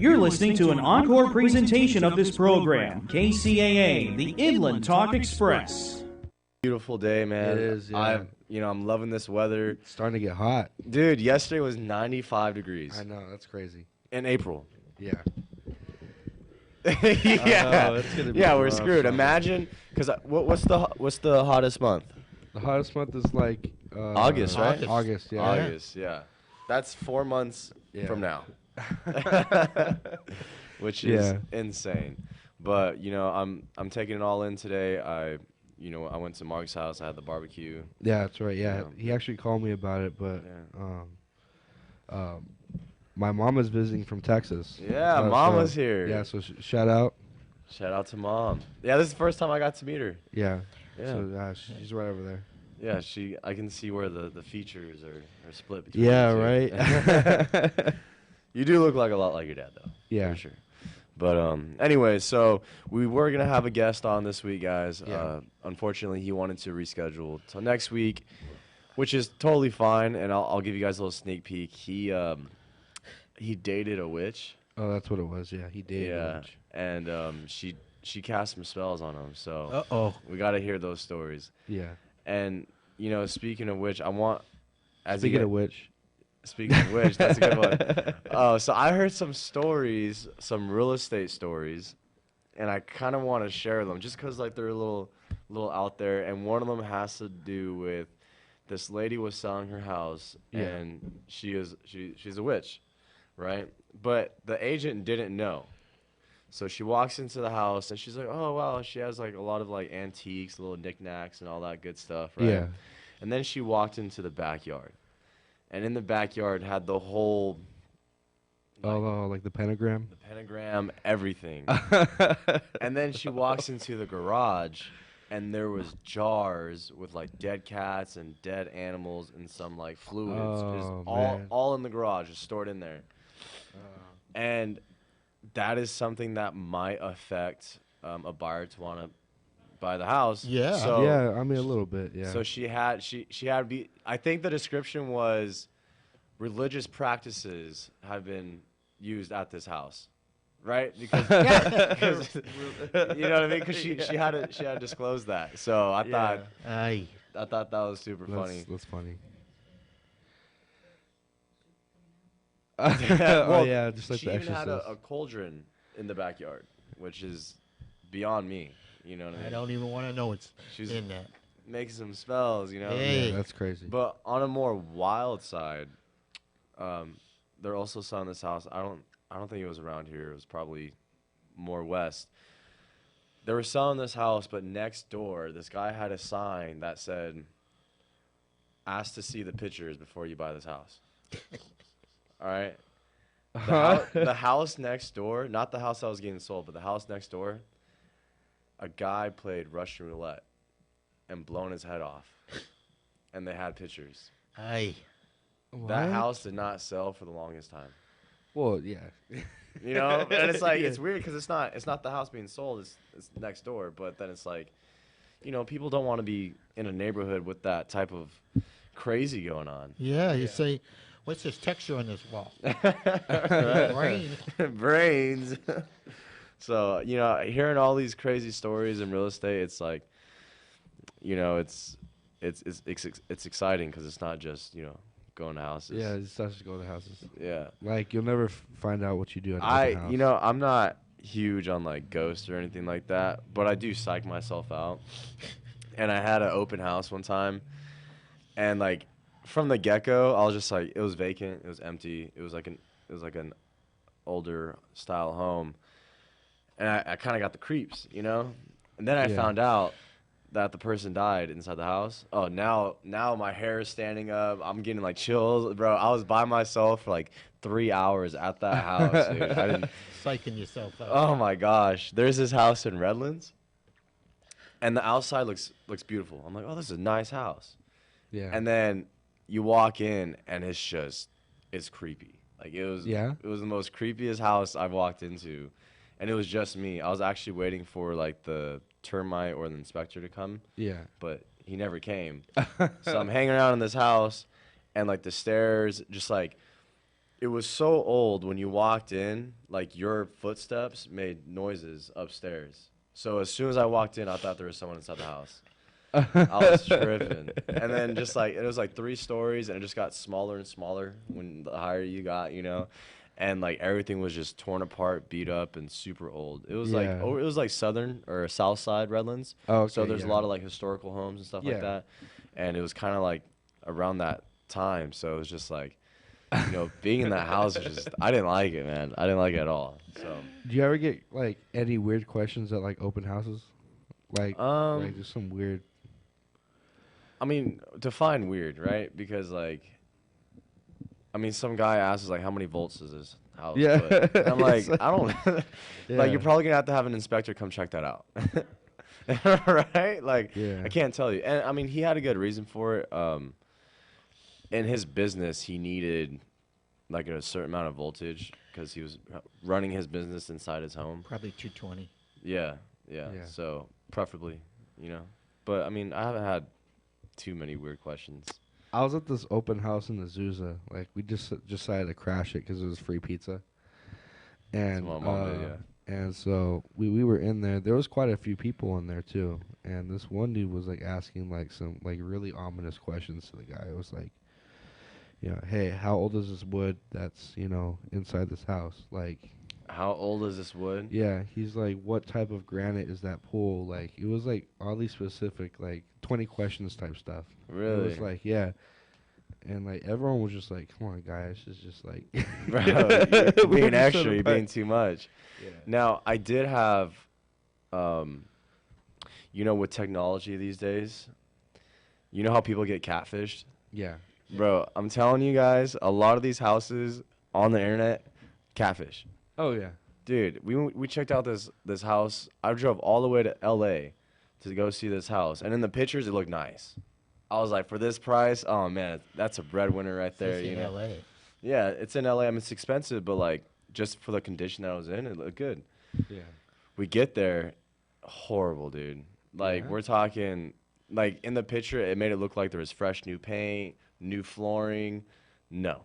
You're listening to an encore presentation of this program, KCAA, the Inland Talk Express. Beautiful day, man. It is, yeah. I'm loving this weather. It's starting to get hot. Dude, yesterday was 95 degrees. I know, that's crazy. In April. Yeah. Yeah. It's gonna be We're rough screwed. summer. Imagine, because what's the hottest month? The hottest month is like August, right? August, yeah. August, yeah. That's 4 months Yeah. from now. Which is insane. But, I'm taking it all in today. I went to Mark's house. I had the barbecue. Yeah, that's right. Yeah, Yeah. he actually called me about it, but my mama's visiting from Texas. Yeah, Mama's here. Yeah, so shout out. Shout out to Mom. Yeah, this is the first time I got to meet her. Yeah. Yeah. So she's right over there. Yeah, I can see where the features are split between Yeah, the two. right. You do look like a lot like your dad, though. Yeah. For sure. But anyway, so we were going to have a guest on this week, guys. Yeah. Unfortunately, he wanted to reschedule till next week, which is totally fine, and I'll give you guys a little sneak peek. He dated a witch. Oh, that's what it was. Yeah, he dated a witch. And she cast some spells on him, so Uh-oh. we got to hear those stories. Yeah. And, speaking of which, I want... Speaking of which, that's a good one. Oh, so I heard some stories, some real estate stories, and I kind of want to share them just because they're a little out there. And one of them has to do with this lady was selling her house, and she's a witch, right? But the agent didn't know. So she walks into the house, and she's like, oh, wow, she has a lot of antiques, little knickknacks, and all that good stuff, right? Yeah. And then she walked into the backyard. And in the backyard had the whole... like the pentagram? The pentagram, everything. And then she walks into the garage, and there was jars with, dead cats and dead animals and some, fluids. Man. All in the garage, just stored in there. And that is something that might affect a buyer to want to buy the house. Yeah. So, yeah, I mean, a little bit, yeah. So she had I think the description was religious practices have been used at this house, right? Because you know what I mean? Because she had to disclose that. So I thought that was super funny. That's funny. Well, yeah, just like she The even had Exorcist. a cauldron in the backyard, which is beyond me. You know what I mean? I don't even want to know it's She's in that. making some spells, Hey. Yeah, that's crazy. But on a more wild side, they're also selling this house. I don't think it was around here. It was probably more west. They were selling this house, but next door, this guy had a sign that said, "Ask to see the pictures before you buy this house." All right. The house next door, not the house that was getting sold, but the house next door, a guy played Russian roulette and blown his head off, and they had pictures. Aye. That house did not sell for the longest time. Well, yeah. And it's it's weird because it's not the house being sold, it's next door, but then it's people don't want to be in a neighborhood with that type of crazy going on. Yeah, you say, what's this texture on this wall? Brain. Brains. So, hearing all these crazy stories in real estate, it's it's exciting because it's not just, going to houses. Yeah, it's not just go to houses. Yeah. You'll never find out what you do at a different house. I'm not huge on ghosts or anything like that, but I do psych myself out. And I had an open house one time, and from the get-go, I was just it was vacant, it was empty, it was like an older style home, and I kind of got the creeps, And then I found out that the person died inside the house. Oh, now my hair is standing up. I'm getting chills, bro. I was by myself for 3 hours at that house, dude. I didn't. Psyching yourself out. Oh my gosh, there's this house in Redlands, and the outside looks beautiful. I'm like, oh, this is a nice house. Yeah. And then you walk in, and it's creepy. It was the most creepiest house I've walked into, and it was just me. I was actually waiting for the termite or the inspector to come. Yeah. But he never came. So I'm hanging around in this house, and the stairs just it it was so old when you walked in, like your footsteps made noises upstairs. So as soon as I walked in, I thought there was someone inside the house. I was tripping. And then just like, it was like 3 stories and it just got smaller and smaller when the higher you got, you know? And like everything was just torn apart, beat up, and super old. It was like, it was like southern or south side Redlands. Oh, okay, so there's a lot of like historical homes and stuff like that. And it was kind of like around that time. So it was just like, you know, being in that house was just, I didn't like it, man. I didn't like it at all. So. Do you ever get like any weird questions at like open houses? Like just some weird. I mean, define weird, right? Because like, I mean, some guy asks like, how many volts is this house? Yeah. But I'm like, I don't. Like, you're probably gonna have to have an inspector come check that out. Right? Like, I can't tell you. And I mean, he had a good reason for it. In his business, he needed like a certain amount of voltage because he was running his business inside his home. Probably 220. Yeah. So preferably, you know. But I mean, I haven't had too many weird questions. I was at this open house in Azusa. Like, we just decided to crash it because it was free pizza. And and so we were in there. There was quite a few people in there too. And this one dude was like asking like some like really ominous questions to the guy. It was like, you know, hey, how old is this wood that's, you know, inside this house? Like, how old is this wood? Yeah, he's like, what type of granite is that pool? Like, it was like oddly specific, like 20 questions type stuff. Really? It was like, yeah. And like everyone was just like, come on, guys, it's just like, bro, you're being extra, you're being too much. Yeah. Now, I did have, you know, with technology these days, you know how people get catfished? Yeah. Bro, I'm telling you guys, a lot of these houses on the internet, catfish. Oh yeah, dude, we checked out this house. I drove all the way to LA to go see this house, and in the pictures it looked nice. I was like, for this price, oh man, that's a breadwinner right there. It's you in know? LA. Yeah, it's in LA. I mean, it's expensive, but like just for the condition that I was in, it looked good. Yeah. We get there, horrible, dude. Like we're talking, like in the picture, it made it look like there was fresh new paint, new flooring. No.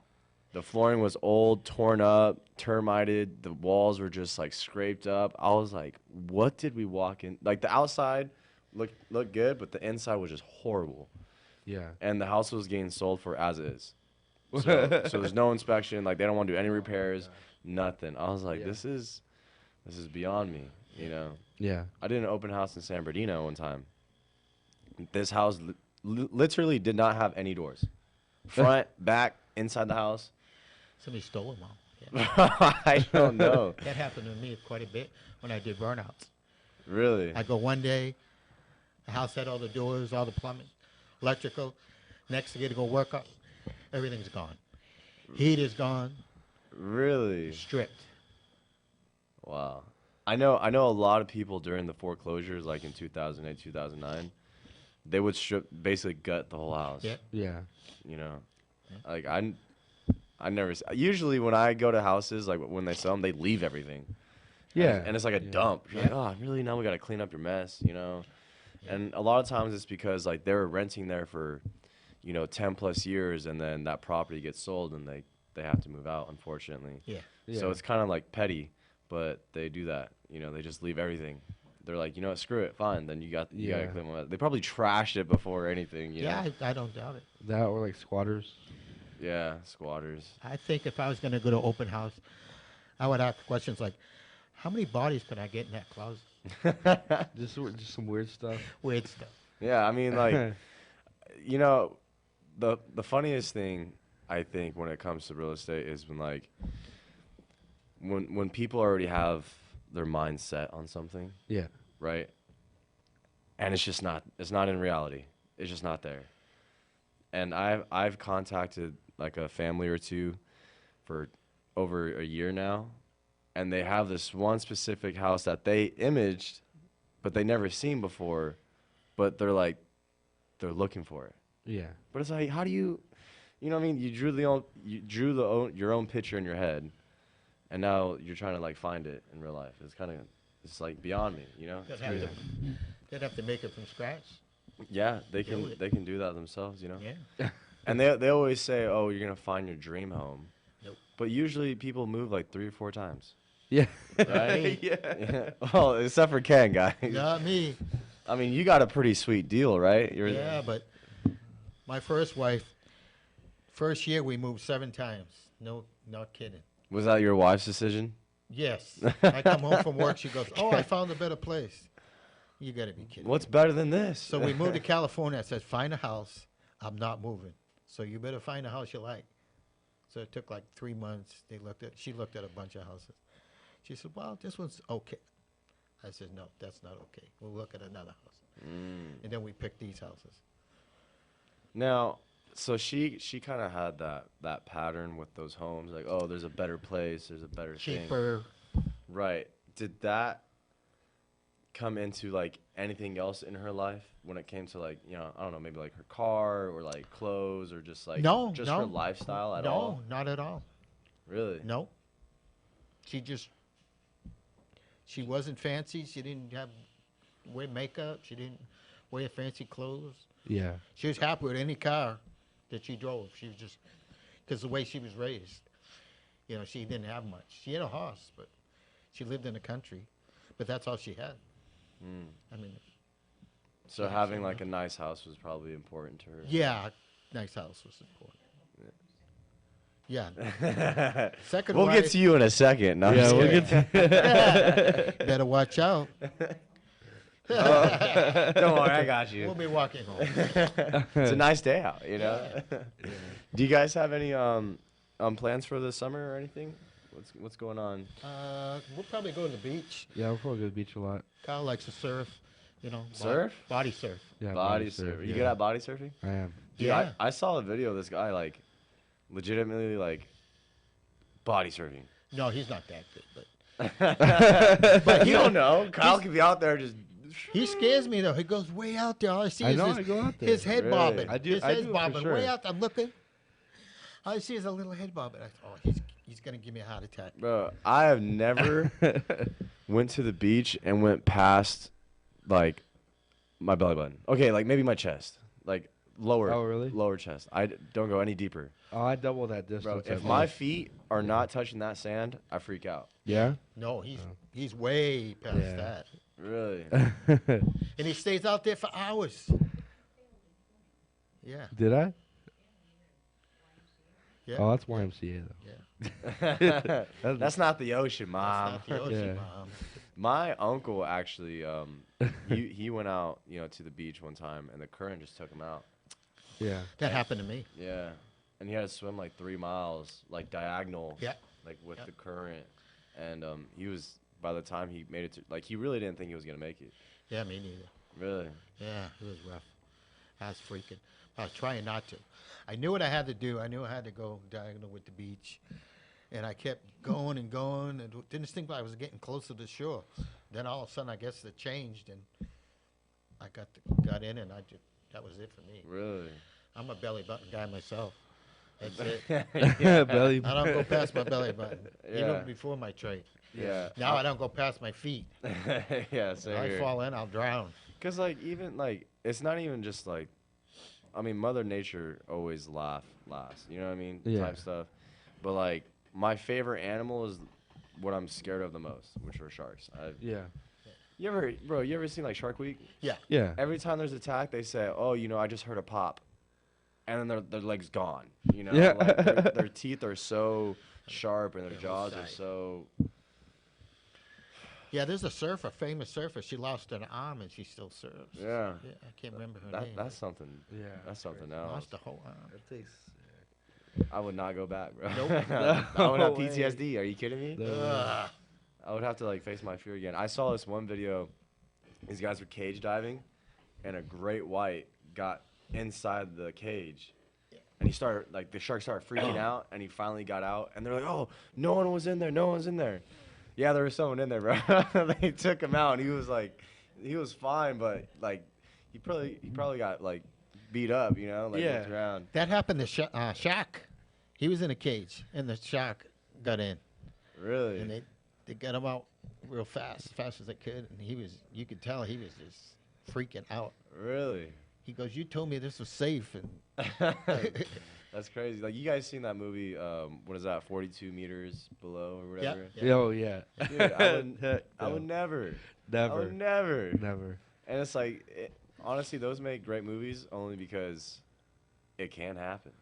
The flooring was old, torn up, termited. The walls were just like scraped up. I was like, what did we walk in? Like the outside looked good, but the inside was just horrible. Yeah. And the house was getting sold for as is. So there's no inspection. Like they don't want to do any repairs, nothing. I was like, this is beyond me, you know? Yeah. I did an open house in San Bernardino one time. This house literally did not have any doors. Front, back, inside the house. Somebody stole them all. Yeah. I don't know. That happened to me quite a bit when I did burnouts. Really? I go one day, the house had all the doors, all the plumbing, electrical. Next day to go work up, everything's gone. Heat is gone. Really? Stripped. Wow. I know a lot of people during the foreclosures, like in 2008, 2009, they would basically gut the whole house. Yeah. Yeah. You know, like I never. Usually when I go to houses, like when they sell them, they leave everything. Yeah. And it's like a dump. You're like, oh, really? Now we got to clean up your mess, you know? Yeah. And a lot of times it's because like they were renting there for, you know, 10 plus years, and then that property gets sold and they have to move out, unfortunately. Yeah. So it's kind of like petty, but they do that. You know, they just leave everything. They're like, you know what, screw it, fine. Then you got to clean them up. They probably trashed it before anything. You know? I don't doubt it. That or like squatters. Yeah, squatters. I think if I was going to go to open house, I would ask questions like, how many bodies can I get in that closet? just some weird stuff. Weird stuff. Yeah, I mean, like, you know, the funniest thing I think when it comes to real estate is when people already have their mind set on something. Yeah. Right. And it's not in reality. It's just not there. And I've contacted like a family or two for over a year now, and they have this one specific house that they imaged, but they never seen before, but they're looking for it. Yeah. But it's like, how do you know what I mean? You drew your own picture in your head, and now you're trying to like find it in real life. It's like beyond me, you know? They'd have to make it from scratch. Yeah, they can do that themselves, you know? Yeah. And they always say, oh, you're going to find your dream home. Nope. But usually people move like 3 or 4 times. Yeah. Right? Yeah. Well, except for Ken, guys. Not me. I mean, you got a pretty sweet deal, right? Yeah, but my first wife, first year we moved 7 times. No, not kidding. Was that your wife's decision? Yes. I come home from work. She goes, "Oh, I found a better place." You got to be kidding. What's better than this? So we moved to California. I said, "Find a house. I'm not moving. So you better find a house you like." So it took like 3 months. She looked at a bunch of houses. She said, "Well, this one's okay." I said, "No, that's not okay. We'll look at another house." And then we picked these houses. Now, so she kind of had that pattern with those homes, like, oh, there's a better place, there's a better Cheaper. thing. Right. Did that come into like anything else in her life when it came to like, you know, I don't know, maybe like her car or like clothes or just like No, her lifestyle at all? No, not at all. Really? No. She wasn't fancy. She didn't wear makeup. She didn't wear fancy clothes. Yeah. She was happy with any car that she drove. She was just, because the way she was raised, you know, she didn't have much. She had a horse, but she lived in the country. But that's all she had. I mean. So having like a nice house was probably important to her. Yeah, nice house was important. Yeah. Second We'll wife, get to you in a second. No, I'm just we'll kidding. get to better watch out. Don't worry, I got you. We'll be walking home. It's a nice day out, you know. Do you guys have any plans for the summer or anything? What's going on? We'll probably go to the beach. Yeah, we'll probably go to the beach a lot. Kyle likes to surf, you know. Surf? Body surf. Yeah, Body surf. You good at body surfing? I am. Dude, Yeah. I saw a video of this guy like legitimately like body surfing. No, he's not that good, but But you don't know. Kyle could be out there just. he scares me though. He goes way out there. All I see I is know, his, I go out there. his head Really? bobbing. I do- His I head's do it for bobbing sure. way out there. I'm looking. All I see is a little head bobbing. I thought, oh, he's gonna give me a heart attack. Bro, I have never went to the beach and went past like my belly button. Okay, like maybe my chest, like lower. Oh, really? Lower chest. Don't go any deeper. Oh, I double that distance. Bro, at if my most. feet are not touching that sand, I freak out. Yeah? No, he's way past Yeah. that, Really? and he stays out there for hours. Yeah, Did I? yeah. Oh, that's YMCA, though. Yeah. That's not the ocean, Mom. That's not the ocean, Yeah. Mom. My uncle actually, he went out, to the beach one time, and the current just took him out. Yeah. That happened to me. Yeah, and he had to swim like 3 miles, like diagonal, Yeah. like with Yeah. the current, and he was by the time he made it to, like he really didn't think he was gonna make it. Yeah, me neither. Really? Yeah, it was rough. I was freaking. I was trying not to. I knew what I had to do. I knew I had to go diagonal with the beach. And I kept going and going and didn't think I was getting closer to the shore. Then all of a sudden, I guess it changed and I got in and that was it for me. Really? I'm a belly button guy myself. That's it. Belly. I don't go past my belly button, Yeah. even before my trade. Yeah. Now I don't go past my feet. Yeah. Same If I here. fall in, I'll drown. Cause like even like it's not even just like, I mean, Mother Nature always last. You know what I mean? Yeah. Type stuff. But like my favorite animal is what I'm scared of the most, which are sharks. Yeah. You ever seen like Shark Week? Yeah. Yeah. Every time there's attack, they say, "Oh, I just heard a pop," and then their legs gone. Yeah. Like their teeth are so sharp and their jaws are sight. so. Yeah, there's a surfer, famous surfer. She lost an arm and she still surfs. Yeah. Yeah, I can't remember her name. That's something. Yeah. That's something else. Lost the whole arm. That takes. I would not go back, bro. Nope. I would have No way. PTSD. Are you kidding me? No. Ugh. I would have to like face my fear again. I saw this one video. These guys were cage diving, and a great white got inside the cage, and he started like the shark started freaking out, and he finally got out, and they're like, "Oh, no one was in there. No one's in there." Yeah, there was someone in there, bro. They took him out, and he was fine, but like he probably got like beat up, like Yeah. looked around. That happened to Shaq. He was in a cage, and the shark got in, Really? and they got him out real fast, as fast as they could, and you could tell he was just freaking out. Really? He goes, "You told me this was safe," and That's That's crazy. Like, you guys seen that movie, what is that, 42 meters below or Yeah. whatever? Yeah. Oh yeah. Dude, I would never. I Never. would never. Never. And it's like, honestly, those make great movies only because it can happen.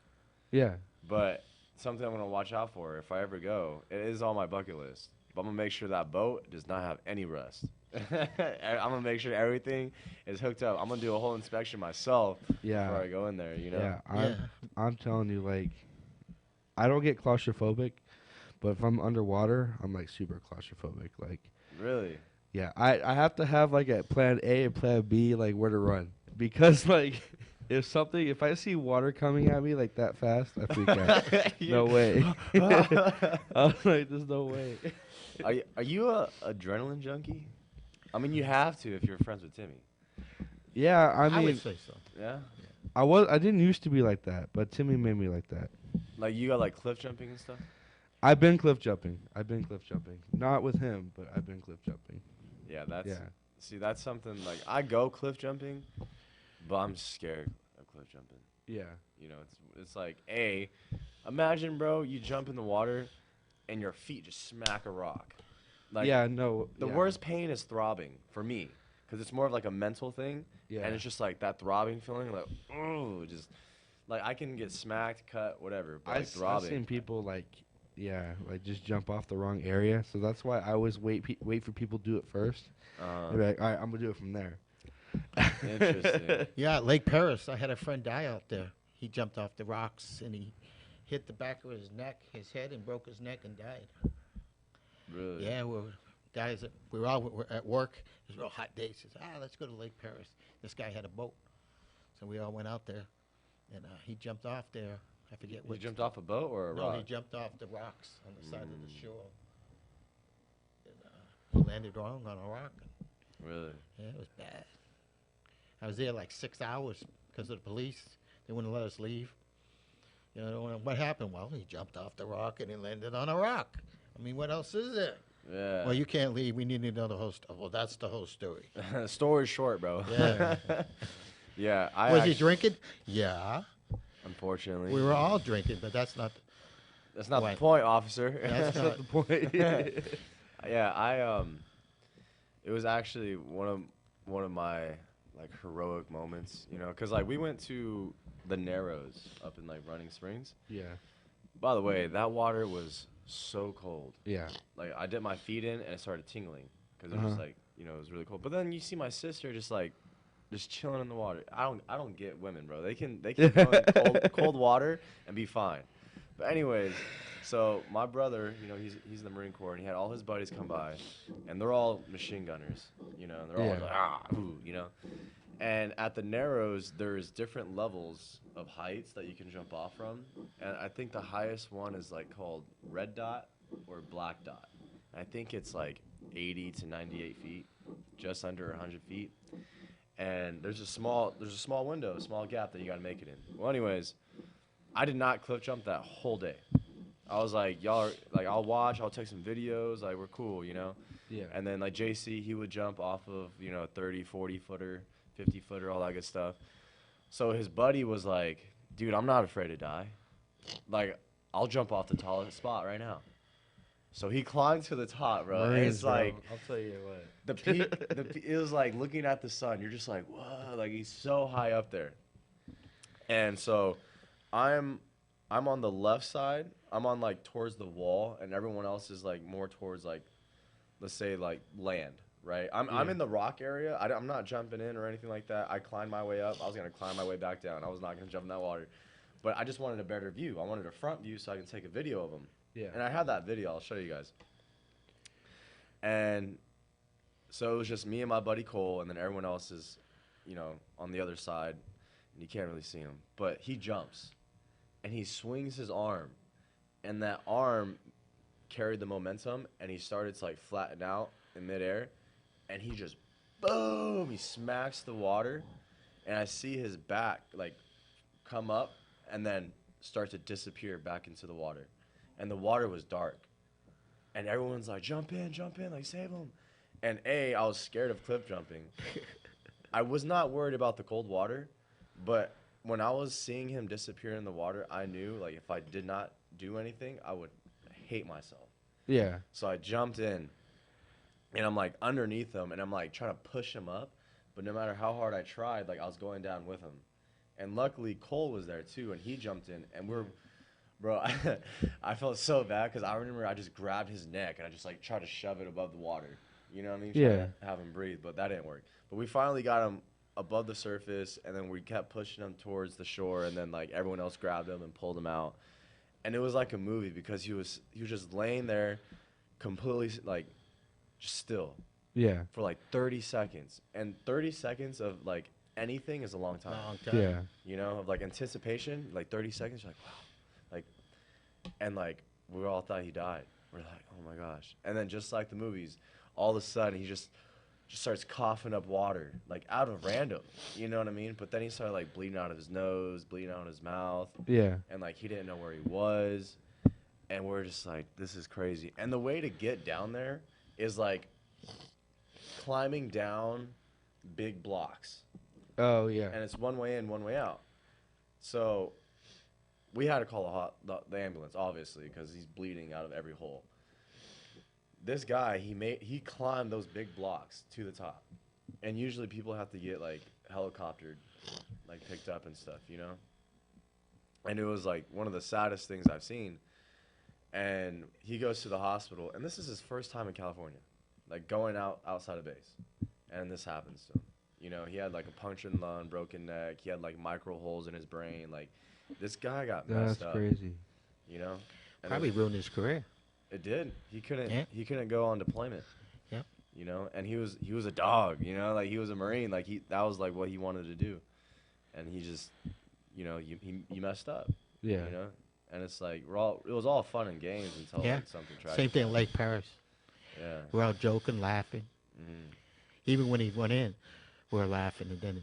Yeah. But something I'm going to watch out for if I ever go, it is on my bucket list. But I'm going to make sure that boat does not have any rust. I'm going to make sure everything is hooked up. I'm going to do a whole inspection myself Yeah. before I go in there, you know? Yeah. I'm telling you, like, I don't get claustrophobic, but if I'm underwater, I'm like super claustrophobic. Like, Really? yeah, I have to have like a plan A and plan B, like where to run, because like if I see water coming at me like that fast, I freak out. No way. I'm like, there's no way. Are you a adrenaline junkie? I mean, you have to if you're friends with Timmy. Yeah, I I mean, would say so. Yeah? I didn't used to be like that, but Timmy made me like that. Like, you got, like, cliff jumping and stuff? I've been cliff jumping. Not with him, but I've been cliff jumping. Yeah, that's... Yeah. See, that's something, like, I go cliff jumping, but I'm scared of cliff jumping. Yeah. You know, it's like, imagine, bro, you jump in the water and your feet just smack a rock. Like, yeah, no. The worst pain is throbbing for me, because it's more of like a mental thing. Yeah. And it's just like that throbbing feeling, like, oh, just like I can get smacked, cut, whatever, but like I've throbbing. seen people like just jump off the wrong area. So that's why I always wait for people to do it first. They're like, all right, I'm gonna do it from there. Interesting. Yeah, Lake Paris. I had a friend die out there. He jumped off the rocks and he hit the back of his neck, his head, and broke his neck and died. Really? Yeah, we were all at work. It was a real hot day. He says, let's go to Lake Paris. This guy had a boat. So we all went out there, and he jumped off there. I forget You which. jumped off a boat or a No, rock? he jumped off the rocks on the side of the shore. And he landed wrong on a rock. Really? Yeah, it was bad. I was there like 6 hours because of the police. They wouldn't let us leave. You know, what happened? Well, he jumped off the rock and he landed on a rock. I mean, what else is there? Yeah. Well, you can't leave. We need to know the whole story. Well, that's the whole story. Story's short, bro. Yeah. Yeah. Was he drinking? Yeah. Unfortunately. We were all drinking, but that's not. That's not Why? the point, officer. That's not the point. Yeah, it was actually one of my like heroic moments, you know, because like we went to the Narrows up in like Running Springs. Yeah. By the way, that water was so cold. Yeah. Like I dipped my feet in and it started tingling because it was like, you know, it was really cold. But then you see my sister just chilling in the water. I don't get women, bro. They can go in cold water and be fine. But anyways, so my brother, you know, he's in the Marine Corps and he had all his buddies come by, and they're all machine gunners, you know, and they're all like you know. And at the Narrows, there's different levels of heights that you can jump off from, and I think the highest one is like called Red Dot or Black Dot. I think it's like 80 to 98 feet, just under 100 feet. And there's a small window, a small gap that you got to make it in. Well, anyways, I did not cliff jump that whole day. I was like, y'all are, like, I'll watch, I'll take some videos, like, we're cool, you know? Yeah. And then, like, JC, he would jump off of, you know, 30, 40-footer, 50-footer, all that good stuff. So his buddy was like, dude, I'm not afraid to die. Like, I'll jump off the tallest spot right now. So he climbed to the top, bro. And it's like, I'll tell you what. the peak, it was like looking at the sun. You're just like, whoa, like he's so high up there. And so I'm on the left side. I'm on like towards the wall, and everyone else is like more towards like, let's say like land, right? I'm in the rock area. I'm not jumping in or anything like that. I climbed my way up. I was gonna climb my way back down. I was not gonna jump in that water, but I just wanted a better view. I wanted a front view so I can take a video of them. Yeah. And I had that video. I'll show you guys. And so it was just me and my buddy Cole, and then everyone else is, you know, on the other side, and you can't really see him. But he jumps, and he swings his arm, and that arm carried the momentum, and he started to like flatten out in midair, and he just, boom, he smacks the water, and I see his back like come up and then start to disappear back into the water. And the water was dark. And everyone's like, jump in, like save him. And I was scared of cliff jumping. I was not worried about the cold water, but when I was seeing him disappear in the water, I knew like if I did not do anything, I would hate myself. Yeah. So I jumped in, and I'm like underneath him, and I'm like trying to push him up, but no matter how hard I tried, like I was going down with him. And luckily Cole was there too, and he jumped in, and bro, I felt so bad because I remember I just grabbed his neck and I just like tried to shove it above the water. You know what I mean? Yeah. Trying to have him breathe, but that didn't work. But we finally got him above the surface, and then we kept pushing him towards the shore, and then like everyone else grabbed him and pulled him out. And it was like a movie because he was just laying there completely like just still. Yeah. For like 30 seconds. And 30 seconds of like anything is a long time. Long time. Yeah. You know, of like anticipation, like 30 seconds, you're like, wow. Like, and like, we all thought he died. We're like, oh my gosh. And then just like the movies, all of a sudden he just starts coughing up water, like out of random. You know what I mean? But then he started like bleeding out of his nose, bleeding out of his mouth. Yeah. And like he didn't know where he was. And we're just like, this is crazy. And the way to get down there is like climbing down big blocks. Oh yeah. And it's one way in, one way out. So we had to call the ambulance, obviously, because he's bleeding out of every hole. This guy, he climbed those big blocks to the top. And usually people have to get like helicoptered, like picked up and stuff, you know? And it was like one of the saddest things I've seen. And he goes to the hospital, and this is his first time in California, like going outside of base. And this happens to him. You know, he had like a punctured lung, broken neck. He had like micro holes in his brain. Like, this guy got messed up. That's crazy. You know, and Probably ruined his career. it did. He couldn't. Yeah. He couldn't go on deployment. Yep. You know, and he was a dog. You know, like he was a Marine. Like that was like what he wanted to do, and he just, you know, he messed up. Yeah. You know, and it's like it was all fun and games until Yeah. like something tragic. Same thing in Lake Paris. Yeah. We're all joking, laughing. Mhm. Even when he went in, we were laughing, and then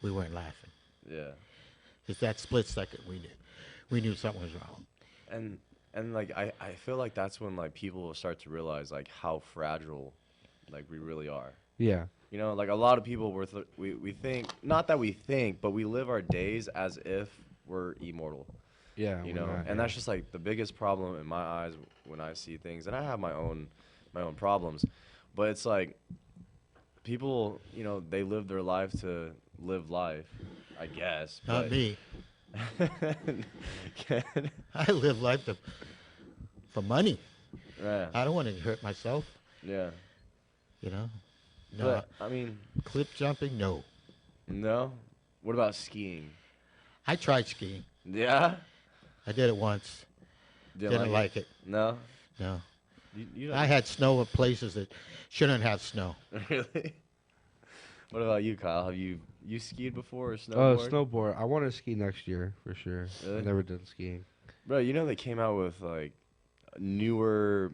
we weren't laughing. Yeah. Just that split second, we knew something was wrong. And like I feel like that's when like people will start to realize like how fragile like we really are. Yeah. You know, like a lot of people we think, not that we think, but we live our days as if we're immortal. Yeah. You know, and that's just like the biggest problem in my eyes when I see things, and I have my own problems, but it's like people, you know, they live their life to live life, I guess. Not but me. I live life for money. Yeah. I don't want to hurt myself. Yeah. You know. No. But I mean, Cliff jumping, no. no. What about skiing? I tried skiing. Yeah. I did it once. Didn't like it. No. No. You I had snow in places that shouldn't have snow. Really? What about you, Kyle? Have you skied before or Oh, snowboard? snowboard. I want to ski next year for sure. Really? I've never done skiing. Bro, you know they came out with like newer,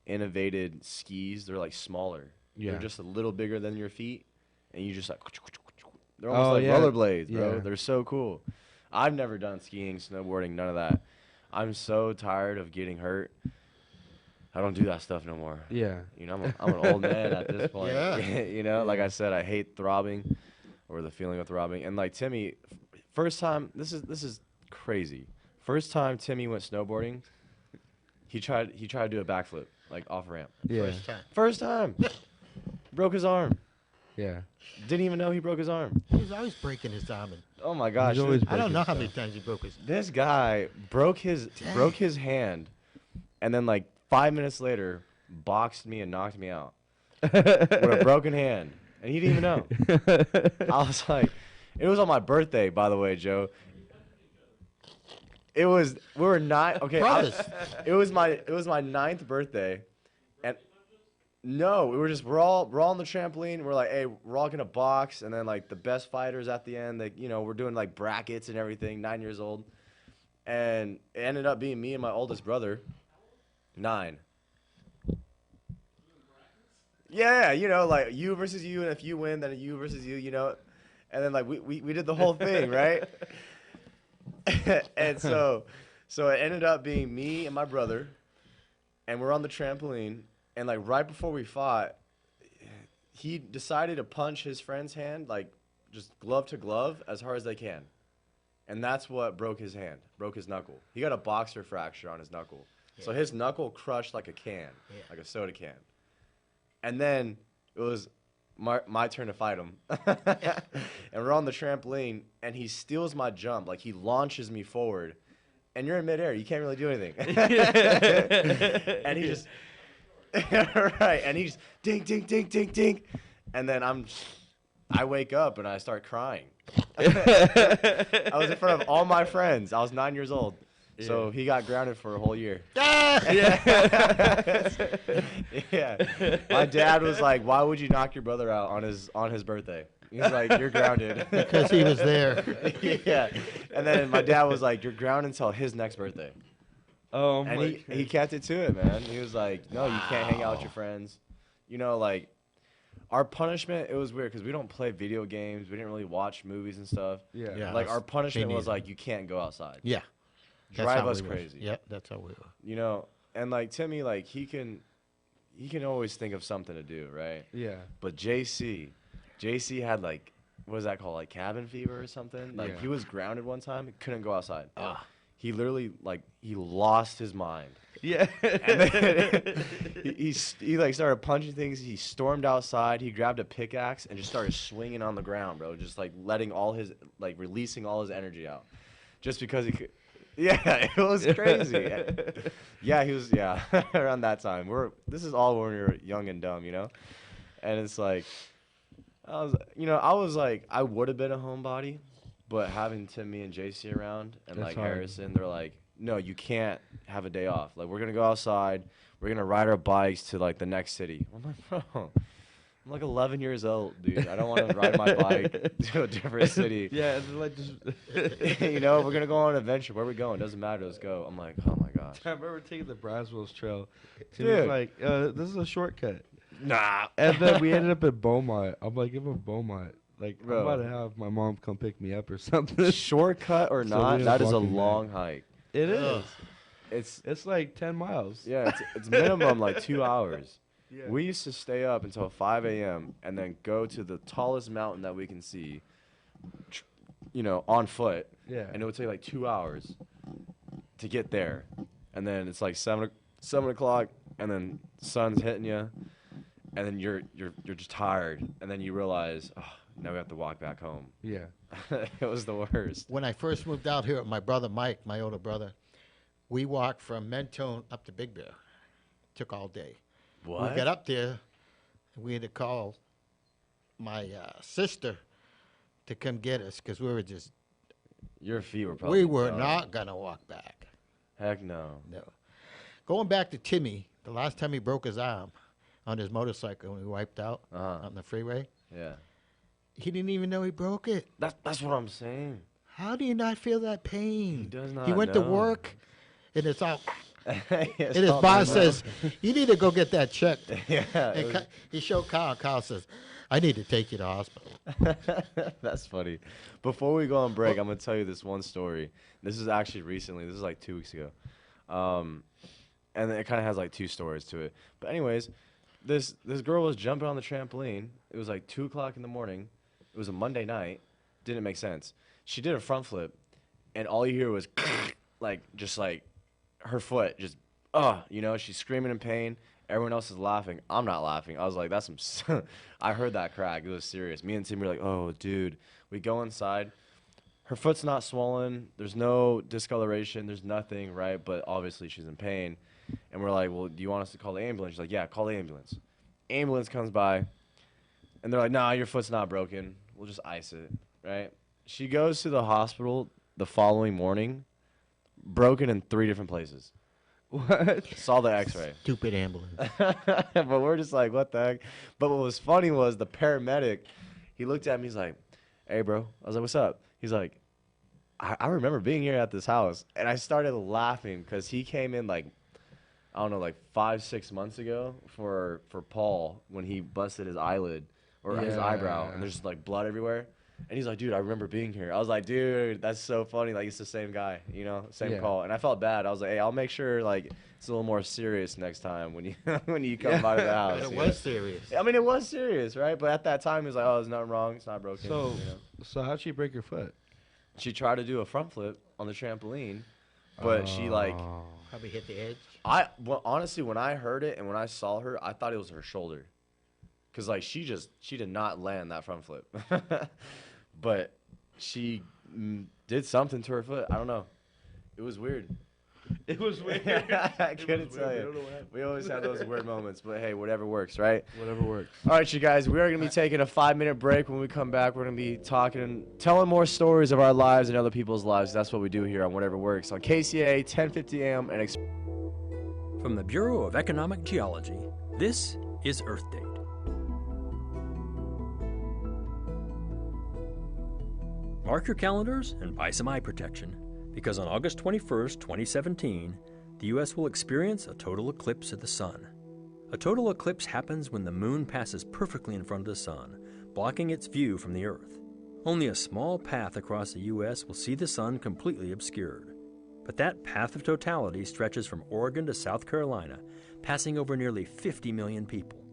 innovated skis. They're like smaller. Yeah. They're just a little bigger than your feet, and you just like they're almost Oh, like yeah. rollerblades, bro. Yeah. They're so cool. I've never done skiing, snowboarding, none of that. I'm so tired of getting hurt. I don't do that stuff no more. Yeah. You know, I'm an old man at this point. Yeah. You know, like I said, I hate throbbing or the feeling of throbbing. And like Timmy, first time, this is crazy. First time Timmy went snowboarding, he tried to do a backflip, like off a ramp. Yeah. First time. First time. Broke his arm. Yeah. Didn't even know he broke his arm. He was always breaking his arm. And Oh my gosh. He's always I don't know breaking how many stuff. times he broke his. This guy broke his hand, and then like 5 minutes later, boxed me and knocked me out with a broken hand, and he didn't even know. I was like, it was on my birthday, by the way, Joe. We were not okay. Brothers. It was my ninth birthday, and no, we're all on the trampoline. We're like, hey, we're all gonna box, and then like the best fighters at the end, like, you know, we're doing like brackets and everything. 9 years old, and it ended up being me and my oldest brother. 9. Yeah, you know, like you versus you, and if you win, then you versus you, you know, and then like we did the whole thing, right? And so it ended up being me and my brother, and we're on the trampoline, and like right before we fought, he decided to punch his friend's hand like just glove to glove as hard as they can. And that's what broke his knuckle. He got a boxer fracture on his knuckle. Yeah. So his knuckle crushed like a can, like a soda can. And then it was my turn to fight him. And we're on the trampoline, and he steals my jump. Like, he launches me forward. And you're in midair. You can't really do anything. And he just, right. And he just, ding, ding, ding, ding, ding. And then I wake up, and I start crying. I was in front of all my friends. I was 9 years old. So he got grounded for a whole year. Yeah. My dad was like, "Why would you knock your brother out on his birthday?" He's like, "You're grounded." Because he was there. Yeah. And then my dad was like, "You're grounded until his next birthday." Oh, and he kept it to it, man. He was like, "No, you can't hang out with your friends." You know, like, our punishment, it was weird because we don't play video games. We didn't really watch movies and stuff. Yeah. Like, our punishment was like, you can't go outside. Yeah. Drive us crazy. Yep, that's how we were. You know, and like Timmy, like he can always think of something to do, right? Yeah. But JC had like, what is that called? Like cabin fever or something? Like he was grounded one time, he couldn't go outside. He literally he lost his mind. Yeah. And then he like started punching things. He stormed outside. He grabbed a pickaxe and just started swinging on the ground, bro. Just like releasing all his energy out, just because he could. Yeah, it was crazy. Yeah, he was. Yeah, around that time. This is all when we were young and dumb, you know. And it's like, I was like, I would have been a homebody, but having Timmy and JC around and That's like hard. Harrison, they're like, no, you can't have a day off. Like, we're gonna go outside. We're gonna ride our bikes to like the next city. I'm like, bro, I'm like 11 years old, dude. I don't want to ride my bike to a different city. Yeah, it's like just You know, we're gonna go on an adventure. Where are we going? Doesn't matter. Let's go. I'm like, oh my gosh. I remember taking the Braswell's Trail. Dude. Dude, like, this is a shortcut. Nah. And then we ended up at Beaumont. I'm like, give him Beaumont. Like, Bro. I'm about to have my mom come pick me up or something. Shortcut or So not, we that is a walking long back. hike. It is. It's like 10 miles. yeah, it's minimum like 2 hours. Yeah. We used to stay up until 5 a.m. and then go to the tallest mountain that we can see, on foot. Yeah. And it would take like 2 hours to get there. And then it's like 7 o'clock, and then sun's hitting you, and then you're just tired, and then you realize, oh, now we have to walk back home. Yeah. It was the worst. When I first moved out here with my brother Mike, my older brother, we walked from Mentone up to Big Bear. Took all day. What? We got up there, and we had to call my sister to come get us because we were just. Your feet were probably. We were done. not gonna walk back. Heck no. No. Going back to Timmy, the last time he broke his arm on his motorcycle when he wiped out on the freeway, Yeah. he didn't even know he broke it. That's what I'm saying. How do you not feel that pain? He does not He went to know. work, and it's out. And And his boss says, "You need to go get that checked." Yeah. And he showed Kyle. Kyle says, "I need to take you to hospital." That's funny. Before we go on break, I'm going to tell you this one story. This is actually recently. This is like 2 weeks ago. And it kind of has like two stories to it. But anyways, this girl was jumping on the trampoline. It was like 2 o'clock in the morning. It was a Monday night. Didn't make sense. She did a front flip, and all you hear was just like her foot just, she's screaming in pain. Everyone else is laughing. I'm not laughing. I was like, that's some. I heard that crack. It was serious. Me and Tim were like, oh, dude. We go inside. Her foot's not swollen. There's no discoloration. There's nothing, right? But obviously she's in pain. And we're like, well, do you want us to call the ambulance? She's like, yeah, call the ambulance. Ambulance comes by. And they're like, nah, your foot's not broken. We'll just ice it, right? She goes to the hospital the following morning, broken in 3 different places. What? Saw the x-ray. Stupid ambulance. But we're just like, what the heck? But what was funny was the paramedic, he looked at me, he's like, hey, bro. I was like, what's up? He's like, I remember being here at this house. And I started laughing because he came in like 5-6 months ago for Paul when he busted his eyelid or his eyebrow. And there's just like blood everywhere. And he's like, dude, I remember being here. I was like, dude, that's so funny. Like, it's the same guy, same call. And I felt bad. I was like, hey, I'll make sure, like, it's a little more serious next time when you when you come by the house. But it was serious. I mean, it was serious, right? But at that time, he was like, oh, there's nothing wrong. It's not broken. So how'd she break her foot? She tried to do a front flip on the trampoline, but she, like... Probably hit the edge. Honestly, when I heard it and when I saw her, I thought it was her shoulder. Because, like, she did not land that front flip. But she did something to her foot. I don't know. It was weird. It was weird. I couldn't tell you. We always have those weird moments. But, hey, whatever works, right? Whatever works. All right, you guys. We are going to be taking a 5-minute break. When we come back, we're going to be talking and telling more stories of our lives and other people's lives. That's what we do here on Whatever Works on KCAA, 1050 AM. And From the Bureau of Economic Geology, this is Earth Date. Mark your calendars and buy some eye protection, because on August 21st, 2017, the U.S. will experience a total eclipse of the sun. A total eclipse happens when the moon passes perfectly in front of the sun, blocking its view from the Earth. Only a small path across the U.S. will see the sun completely obscured. But that path of totality stretches from Oregon to South Carolina, passing over nearly 50 million people.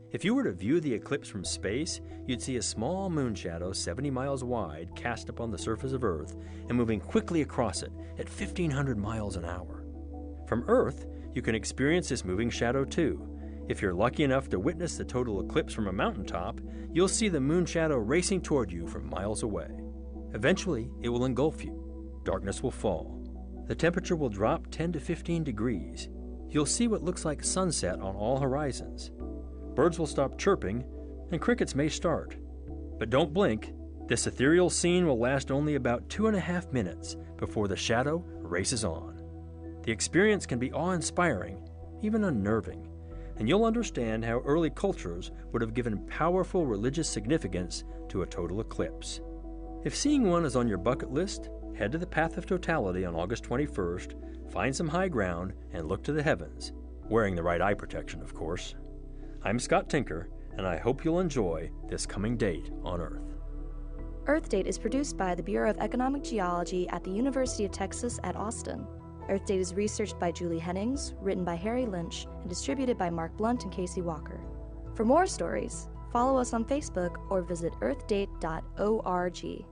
If you were to view the eclipse from space, you'd see a small moon shadow 70 miles wide cast upon the surface of Earth and moving quickly across it at 1,500 miles an hour. From Earth, you can experience this moving shadow too. If you're lucky enough to witness the total eclipse from a mountaintop, you'll see the moon shadow racing toward you from miles away. Eventually, it will engulf you. Darkness will fall. The temperature will drop 10 to 15 degrees. You'll see what looks like sunset on all horizons. Birds will stop chirping, and crickets may start. But don't blink. This ethereal scene will last only about 2.5 minutes before the shadow races on. The experience can be awe-inspiring, even unnerving, and you'll understand how early cultures would have given powerful religious significance to a total eclipse. If seeing one is on your bucket list, head to the Path of Totality on August 21st, find some high ground, and look to the heavens, wearing the right eye protection, of course. I'm Scott Tinker, and I hope you'll enjoy this coming date on Earth. Earth Date is produced by the Bureau of Economic Geology at the University of Texas at Austin. Earth Date is researched by Julie Hennings, written by Harry Lynch, and distributed by Mark Blunt and Casey Walker. For more stories, follow us on Facebook or visit earthdate.org.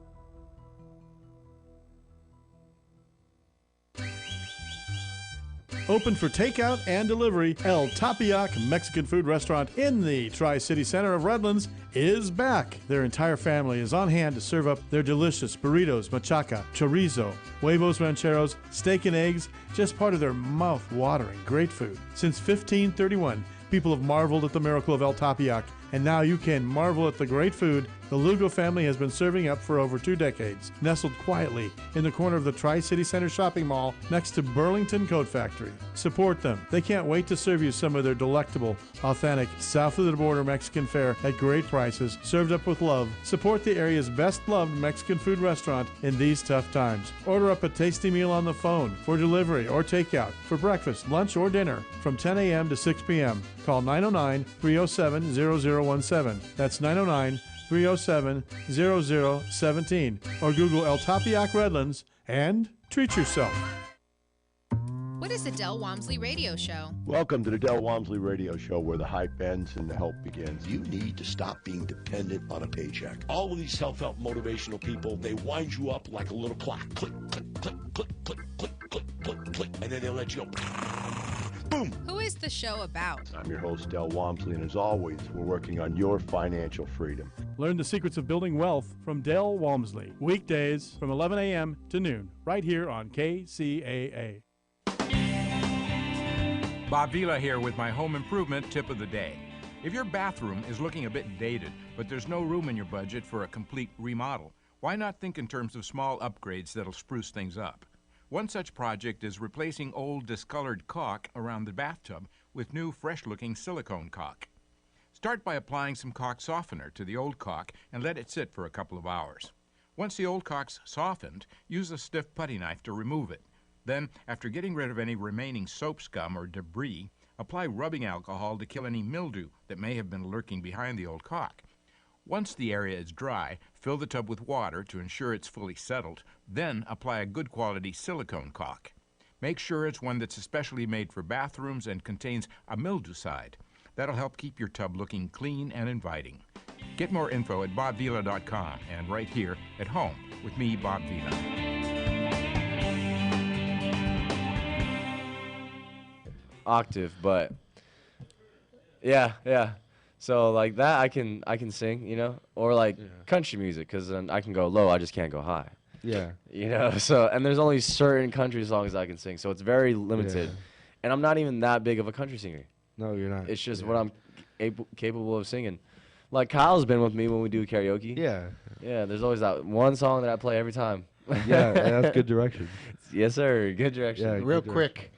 Open for takeout and delivery, El Tapiac Mexican food restaurant in the Tri-City Center of Redlands is back. Their entire family is on hand to serve up their delicious burritos, machaca, chorizo, huevos rancheros, steak and eggs, just part of their mouth-watering great food. Since 1531, people have marveled at the miracle of El Tapiac, and now you can marvel at the great food the Lugo family has been serving up for over 2 decades, nestled quietly in the corner of the Tri-City Center shopping mall next to Burlington Coat Factory. Support them. They can't wait to serve you some of their delectable, authentic, south-of-the-border Mexican fare at great prices, served up with love. Support the area's best-loved Mexican food restaurant in these tough times. Order up a tasty meal on the phone for delivery or takeout for breakfast, lunch, or dinner from 10 a.m. to 6 p.m. Call 909-307-0017. That's 909-307-0017. Or Google El Tapiac Redlands and treat yourself. What is the Del Walmsley Radio Show? Welcome to the Del Walmsley Radio Show, where the hype ends and the help begins. You need to stop being dependent on a paycheck. All of these self-help motivational people, they wind you up like a little clock. Click, click, click, click, click, click, click, click, click, and then they'll let you go. Boom! Who is the show about? I'm your host, Del Walmsley, and as always, we're working on your financial freedom. Learn the secrets of building wealth from Del Walmsley. Weekdays from 11 a.m. to noon, right here on KCAA. Bob Vila here with my home improvement tip of the day. If your bathroom is looking a bit dated, but there's no room in your budget for a complete remodel, why not think in terms of small upgrades that'll spruce things up? One such project is replacing old discolored caulk around the bathtub with new fresh-looking silicone caulk. Start by applying some caulk softener to the old caulk and let it sit for a couple of hours. Once the old caulk's softened, use a stiff putty knife to remove it. Then, after getting rid of any remaining soap scum or debris, apply rubbing alcohol to kill any mildew that may have been lurking behind the old caulk. Once the area is dry, fill the tub with water to ensure it's fully settled, then apply a good quality silicone caulk. Make sure it's one that's especially made for bathrooms and contains a mildewcide. That'll help keep your tub looking clean and inviting. Get more info at bobvila.com and right here at home with me, Bob Vila. Octave, but yeah. So like that, I can sing, you know, or like country music, because then I can go low, I just can't go high. Yeah. You know, so and there's only certain country songs I can sing, so it's very limited, and I'm not even that big of a country singer. No, you're not. It's just what I'm capable of singing. Like Kyle's been with me when we do karaoke. Yeah. Yeah, there's always that one song that I play every time. Yeah, that's good direction. Yes, sir. Good direction. Yeah, Real good quick,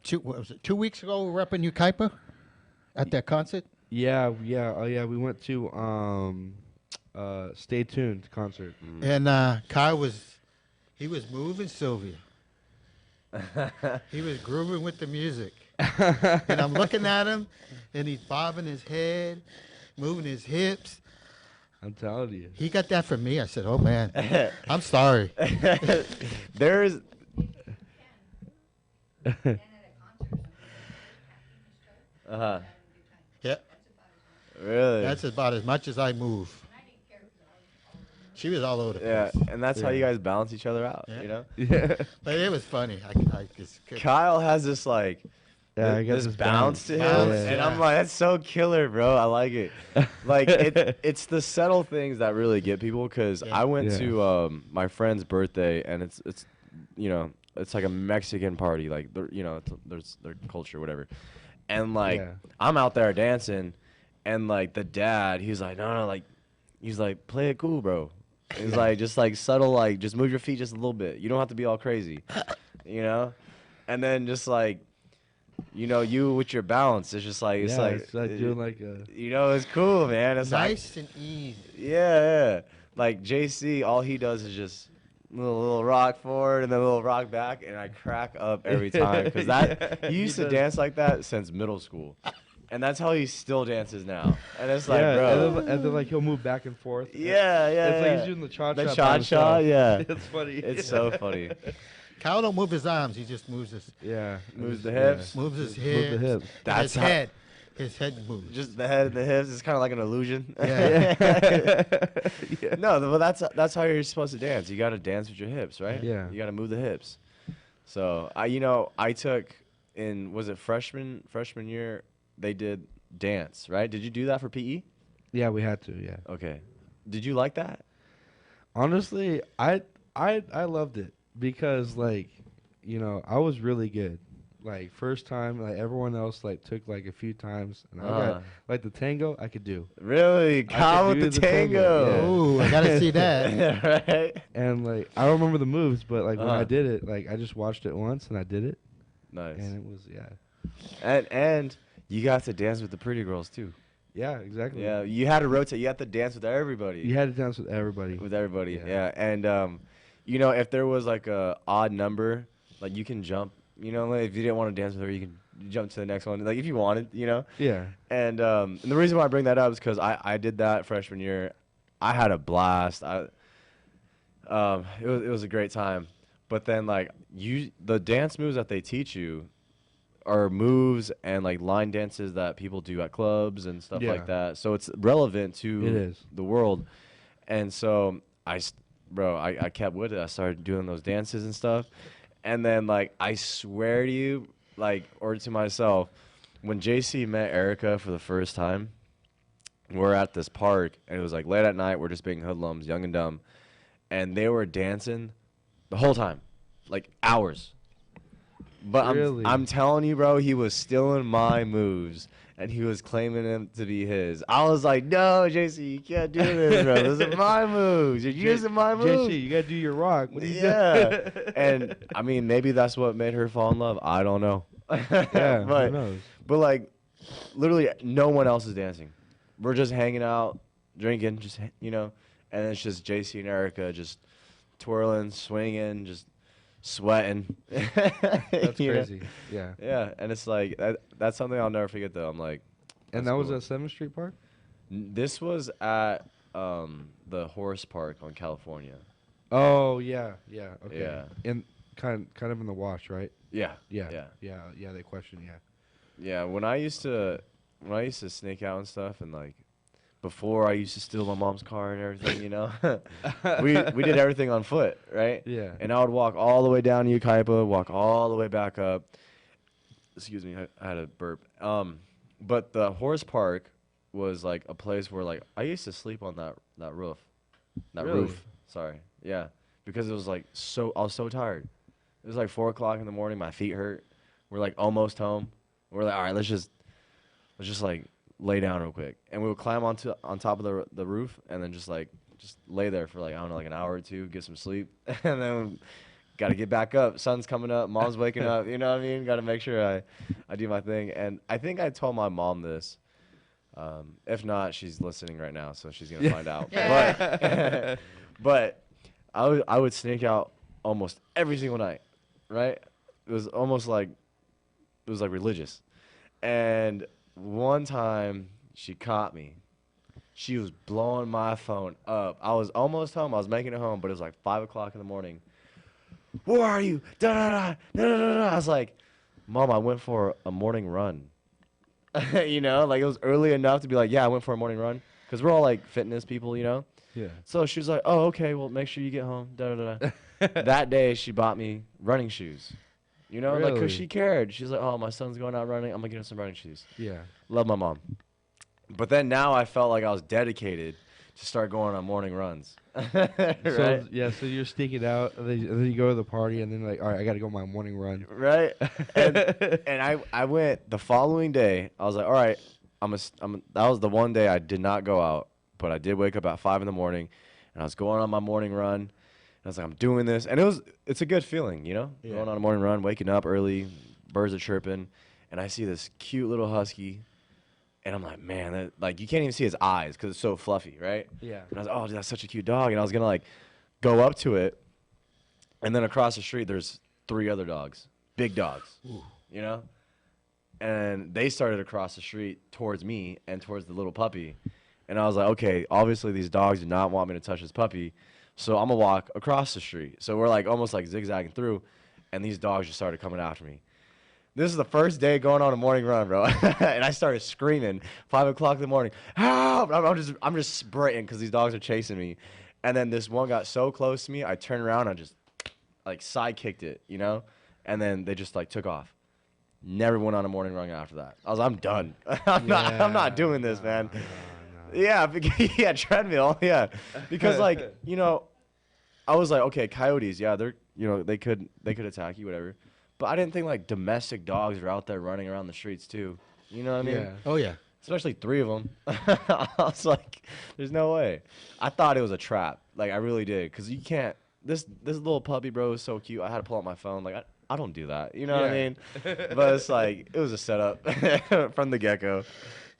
2 weeks ago we were up in Ukaipa at that concert. Yeah. Oh, yeah. We went to Stay Tuned concert. And Kyle was moving Sylvia. He was grooving with the music. And I'm looking at him, and he's bobbing his head, moving his hips. I'm telling you. He got that from me. I said, oh, man, I'm sorry. There's... Uh-huh. Yeah. Really? That's about as much as I move. She was all over the place. Yeah, and that's how you guys balance each other out, you know? Yeah. But it was funny. I just couldn't. Kyle has this, like, I got this this bounce to him, Bounce, and yeah. I'm like, that's so killer, bro. I like it. Like, it's the subtle things that really get people, because I went to my friend's birthday, and it's you know, it's like a Mexican party, like, you know, there's their culture, whatever. And, like, I'm out there dancing, and, like, the dad, he's like, no, like, he's like, play it cool, bro. He's like, just, like, subtle, like, just move your feet just a little bit. You don't have to be all crazy, you know? And then just, like, you know, you with your balance, it's just like, it's like doing like a... You know, it's cool, man. It's nice and easy. Yeah. Like, JC, all he does is just little rock forward and then a little rock back, and I crack up every time, because he used to dance like that since middle school, and that's how he still dances now. And it's like, bro, and then like he'll move back and forth. Yeah. It's like he's doing the cha-cha. Cha-cha, yeah. It's funny. It's so funny. Kyle don't move his arms. He just moves his moves the hips. moves his hips. Move the hips. That's his head. His head moves. Just the head and the hips. It's kind of like an illusion. Yeah. No, but that's how you're supposed to dance. You got to dance with your hips, right? Yeah. You got to move the hips. So I took in, was it freshman year, they did dance, right? Did you do that for PE? Yeah, we had to. Yeah. Okay. Did you like that? Honestly, I loved it because, like, you know, I was really good. Like, first time, like, everyone else, like, took, like, a few times. And I got, like, the tango, I could do. Really? Kyle with the tango. Yeah. Ooh, I got to see that. Right? And, like, I don't remember the moves, but, like, when I did it, like, I just watched it once, and I did it. Nice. And it was, And you got to dance with the pretty girls, too. Yeah, exactly. Yeah, you had to rotate. You had to dance with everybody. You had to dance with everybody. Yeah. And, you know, if there was, like, a odd number, like, you can jump. You know, like, if you didn't want to dance with her, you can jump to the next one. Like, if you wanted, you know? Yeah. And the reason why I bring that up is because I did that freshman year. I had a blast. It was a great time. But then, like, the dance moves that they teach you are moves and, like, line dances that people do at clubs and stuff like that. So it's relevant to the world. And so I kept with it. I started doing those dances and stuff. And then, like, I swear to you, like, or to myself, when JC met Erica for the first time, we're at this park, and it was, like, late at night. We're just being hoodlums, young and dumb. And they were dancing the whole time, like, hours. But really? I'm telling you, bro, he was stealing my moves, and he was claiming them to be his. I was like, no, JC, you can't do this, bro. Those are my moves. You're using my moves. JC, you got to do your rock. What are you doing? And, I mean, maybe that's what made her fall in love. I don't know. Yeah, but, who knows? But, like, literally no one else is dancing. We're just hanging out, drinking, just, you know, and it's just JC and Erica just twirling, swinging, just sweating. That's crazy. Know? Yeah. Yeah, and it's like, that's something I'll never forget, though. I'm like, And that was at 7th Street Park? This was at the horse park on California. Oh yeah, okay. Yeah. In kind of in the wash, right? Yeah. Yeah. They question, yeah. Yeah, when I used to sneak out and stuff, and like before I used to steal my mom's car and everything, you know, we did everything on foot, right? Yeah. And I would walk all the way down to Ukaipa, walk all the way back up. Excuse me, I had a burp. But the horse park was like a place where like I used to sleep on that roof, Really? roof. Sorry, yeah, because it was like I was so tired. It was like 4 o'clock in the morning. My feet hurt. We're like almost home. We're like, all right, let's just like lay down real quick, and we would climb on top of the roof, and then just lay there for like I don't know, like an hour or two, get some sleep, and then got to get back up. Sun's coming up, mom's waking up. You know what I mean? Got to make sure I do my thing. And I think I told my mom this. If not, she's listening right now, so she's gonna find out. But I would sneak out almost every single night, right? It was almost like religious. And one time she caught me. She was blowing my phone up. I was almost home. I was making it home, but it was like 5 o'clock in the morning. Where are you? Da da da da da da. I was like, Mom, I went for a morning run. You know, like it was early enough to be like, yeah, I went for a morning run, because we're all like fitness people, you know. Yeah. So she was like, oh, okay, well, make sure you get home. Da da da. That day, she bought me running shoes. You know, like, because she cared. She's like, oh, my son's going out running. I'm going to get him some running shoes. Yeah. Love my mom. But then now I felt like I was dedicated to start going on morning runs. Right? So you're sneaking out, and then you go to the party, and then like, all right, I got to go on my morning run. Right. And I went the following day. I was like, all right, that was the one day I did not go out, but I did wake up at 5 in the morning, and I was going on my morning run. I was like, I'm doing this. And it's a good feeling, you know? Yeah. Going on a morning run, waking up early, birds are chirping, and I see this cute little husky, and I'm like, man, like you can't even see his eyes because it's so fluffy, right? Yeah. And I was like, oh, dude, that's such a cute dog. And I was going to like go up to it, and then across the street there's 3 other dogs, big dogs, you know? And they started across the street towards me and towards the little puppy. And I was like, okay, obviously these dogs do not want me to touch this puppy. So I'm going to walk across the street. So we're like almost like zigzagging through, and these dogs just started coming after me. This is the first day going on a morning run, bro. And I started screaming, 5 o'clock in the morning, help! I'm just sprinting because these dogs are chasing me. And then this one got so close to me, I turned around and just like side kicked it, you know? And then they just like took off. Never went on a morning run after that. I was like, I'm done. I'm not doing this, man. No. Yeah, yeah, treadmill, yeah. Because like, you know, I was like, okay, coyotes, yeah, they're, you know, they could attack you, whatever. But I didn't think like domestic dogs are out there running around the streets too. You know what I mean? Yeah. Oh yeah. Especially 3 of them. I was like, there's no way. I thought it was a trap. Like I really did, because you can't. This little puppy, bro, is so cute. I had to pull out my phone. Like I don't do that. You know what I mean? But it's like it was a setup from the get-go.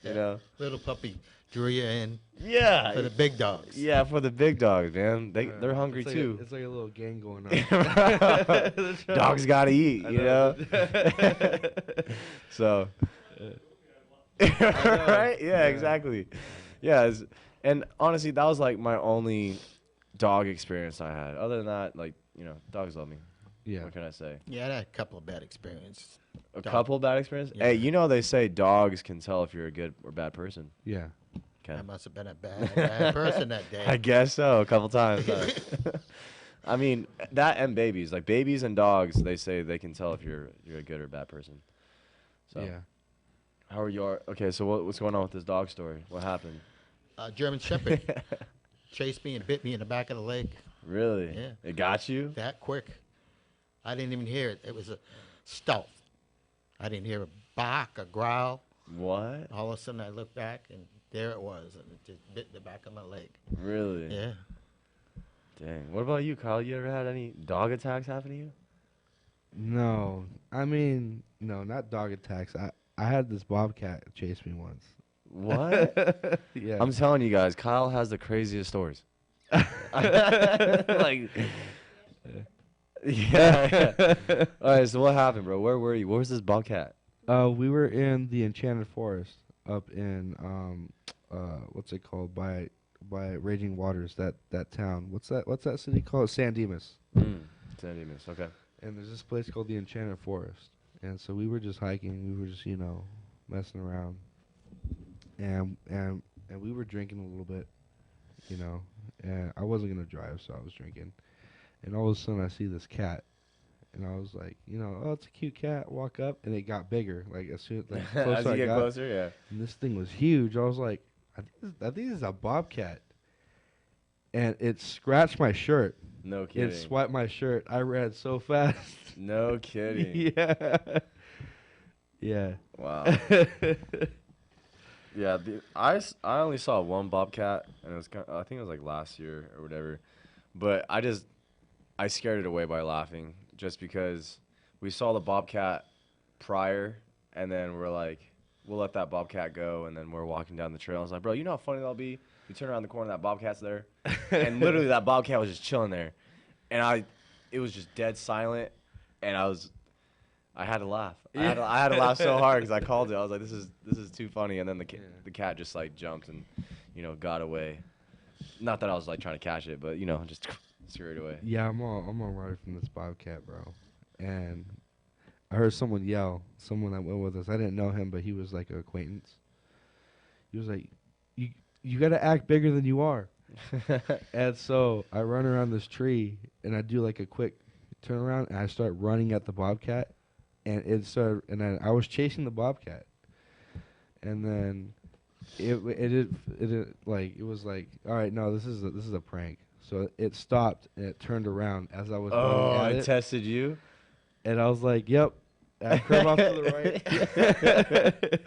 You know. Little puppy drew you in. Yeah. For the big dogs. Yeah, for the big dogs, man. They're hungry too. It's like a little gang going on. Dogs gotta eat, you know. So. Right? Yeah, exactly. Yeah, and honestly, that was like my only dog experience I had. Other than that, like, you know, dogs love me. Yeah. What can I say? Yeah, I had a couple of bad experiences. Couple of bad experiences? Yeah. Hey, you know they say dogs can tell if you're a good or bad person. Yeah. Okay. I must have been a bad person that day. I guess so, a couple times. I mean, that and babies. Like babies and dogs, they say they can tell if you're a good or bad person. So. Yeah. How are you? Okay, so what's going on with this dog story? What happened? German Shepherd chased me and bit me in the back of the leg. Really? Yeah. It got you? That quick. I didn't even hear it. It was a stealth. I didn't hear a bark, a growl. What? All of a sudden I looked back and there it was, and it just bit the back of my leg. Really? Yeah. Dang. What about you, Kyle? You ever had any dog attacks happen to you? No. I mean, no, not dog attacks. I had this bobcat chase me once. What? Yeah. I'm telling you guys, Kyle has the craziest stories. Like, yeah. All right, so what happened, bro? Where were you? Where was this bobcat? We were in the Enchanted Forest up in what's it called, by Raging Waters, that town. What's that city called? San Dimas. San Dimas, okay. And there's this place called the Enchanted Forest. And so we were just hiking. We were just, messing around. And we were drinking a little bit, And I wasn't going to drive, so I was drinking. And all of a sudden I see this cat. And I was like, oh, it's a cute cat. Walk up, and it got bigger. Like, as soon as closer as you I get got, closer, yeah. And this thing was huge. I was like, I think this is a bobcat. And it scratched my shirt. No kidding. It swiped my shirt. I ran so fast. No kidding. Yeah. Yeah. Wow. Yeah, I only saw one bobcat, and it was I think it was like last year or whatever. But I scared it away by laughing, just because we saw the bobcat prior, and then we're like, we'll let that bobcat go, and then we're walking down the trail. I was like, bro, you know how funny that'll be? You turn around the corner, that bobcat's there, and literally that bobcat was just chilling there, and it was just dead silent, and I had to laugh. I had to laugh so hard because I called it. I was like, this is too funny, and then the cat just like jumped and got away. Not that I was like trying to catch it, but just scurried away. Yeah, I'm all right from this bobcat, bro. And I heard someone yell. Someone that went with us. I didn't know him, but he was like an acquaintance. He was like, "You got to act bigger than you are." And so I run around this tree, and I do like a quick turnaround, and I start running at the bobcat, and then I was chasing the bobcat, and then it was like, all right, no, this is a prank. So it stopped and it turned around as I was running at it. Tested you, and I was like, yep. I curved off to the right,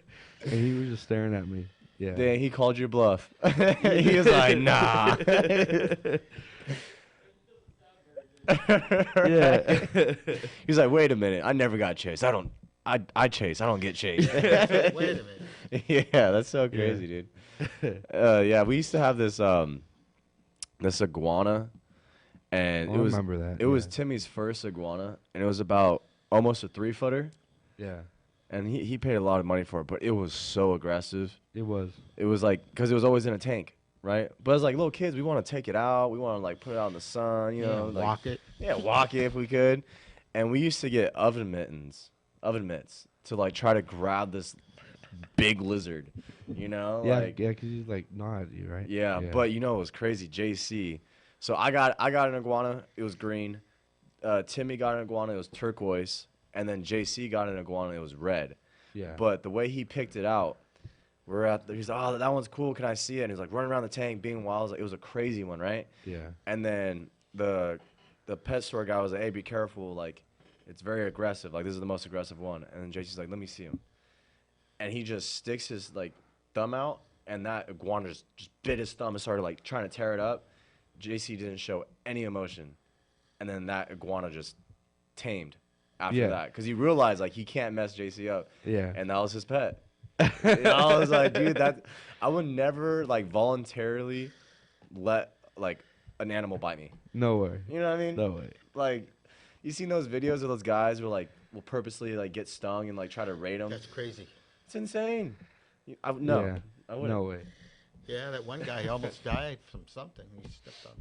and he was just staring at me. Yeah. Dang, he called your bluff. He was like, nah. Yeah. He's like, wait a minute, I never got chased. I chase, I don't get chased. Wait a minute. Yeah, that's so crazy, dude. Yeah, we used to have this iguana, and I remember that. It was Timmy's first iguana, and it was about almost a 3-footer. Yeah. And he paid a lot of money for it, but it was so aggressive. It was. It was like, because it was always in a tank, right? But as like little kids, we want to take it out. We want to like put it out in the sun, walk it. Yeah, walk it if we could. And we used to get oven mitts to like try to grab this big lizard, Yeah, like, yeah, because he's like gnawed at you, right? Yeah, but it was crazy. JC. So I got an iguana. It was green. Timmy got an iguana. It was turquoise. And then JC got an iguana. It was red. Yeah. But the way he picked it out, he's like, oh, that one's cool. Can I see it? And he's like running around the tank, being wild. It was a crazy one, right? Yeah. And then the pet store guy was like, hey, be careful. Like, it's very aggressive. Like, this is the most aggressive one. And then JC's like, let me see him. And he just sticks his like thumb out, and that iguana just bit his thumb and started like trying to tear it up. JC didn't show any emotion, and then that iguana just tamed after that, because he realized like he can't mess JC up. Yeah. And that was his pet. I was like, dude, I would never like voluntarily let like an animal bite me. No way. You know what I mean? No way. Like, you seen those videos of those guys who will purposely like get stung and like try to raid them? That's crazy. It's insane. I wouldn't. No way. Yeah, that one guy almost died from something. He stepped on,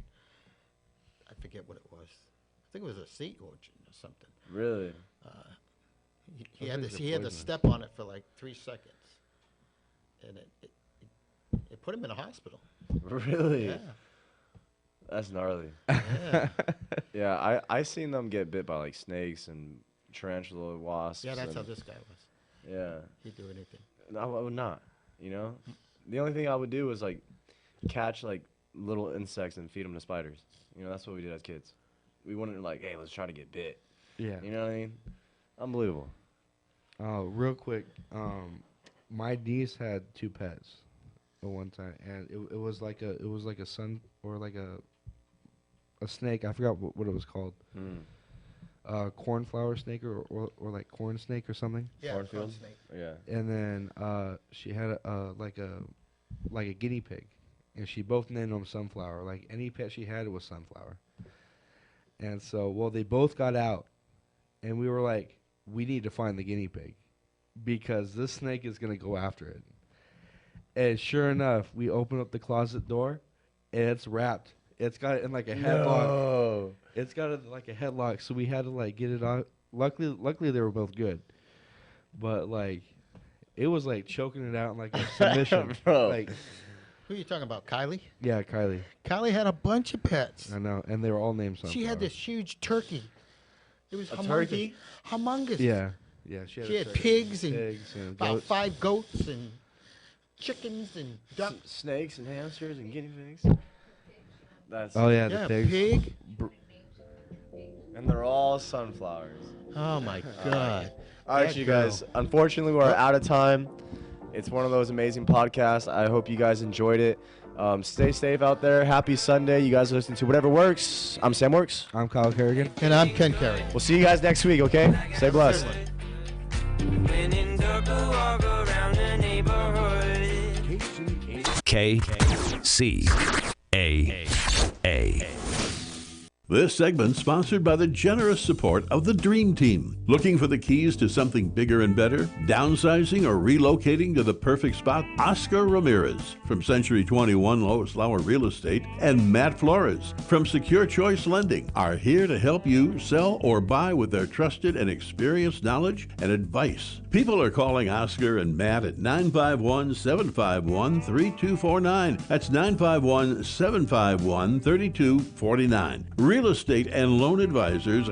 I forget what it was. I think it was a sea urchin or something. Really? He had to step on it for like 3 seconds, and it put him in a hospital. Really? Yeah. That's gnarly. Yeah. Yeah, I seen them get bit by like snakes and tarantula wasps. Yeah, that's how this guy was. Yeah. He'd do anything. No, I would not. The only thing I would do was like catch like little insects and feed them to spiders. That's what we did as kids. We wouldn't like, hey, let's try to get bit. Yeah. You know what I mean? Unbelievable. Real quick, my niece had 2 pets at one time, and it was like a sun or like a snake. I forgot what it was called. Cornflower snake or like corn snake or something. Yeah, cornfield snake. Yeah. And then she had like a guinea pig, and she both named them Sunflower. Like any pet she had was Sunflower. And so, they both got out, and we were like, we need to find the guinea pig, because this snake is gonna go after it. And sure enough, we open up the closet door, and it's wrapped. It's got it in like a headlock. No. It's got it like a headlock, so we had to like get it out. Luckily they were both good, but like, it was like choking it out in like a submission. Bro. Like, Who are you talking about, Kylie? yeah, Kylie. Kylie had a bunch of pets. I know, and they were all named something. She had this huge turkey. It was turkey? humongous. Yeah, she She had a turkey. pigs and and about goats. 5 goats and chickens and ducks. Snakes and hamsters and guinea pigs. That's Oh yeah, Yeah, the pigs. pig. and they're all sunflowers. Oh my God. All right, That you girl. guys. Unfortunately, we're out of time. It's one of those amazing podcasts. I hope you guys enjoyed it. Stay safe out there. Happy Sunday. You guys are listening to Whatever Works. I'm Sam Works. I'm Kyle Kerrigan. And I'm Ken Carey. We'll see you guys next week, okay? Stay blessed. KCAA. This segment sponsored by the generous support of the Dream Team. Looking for the keys to something bigger and better? Downsizing or relocating to the perfect spot? Oscar Ramirez from Century 21 Lois Lauer Real Estate and Matt Flores from Secure Choice Lending are here to help you sell or buy with their trusted and experienced knowledge and advice. People are calling Oscar and Matt at 951-751-3249. That's 951-751-3249. Real estate and loan advisors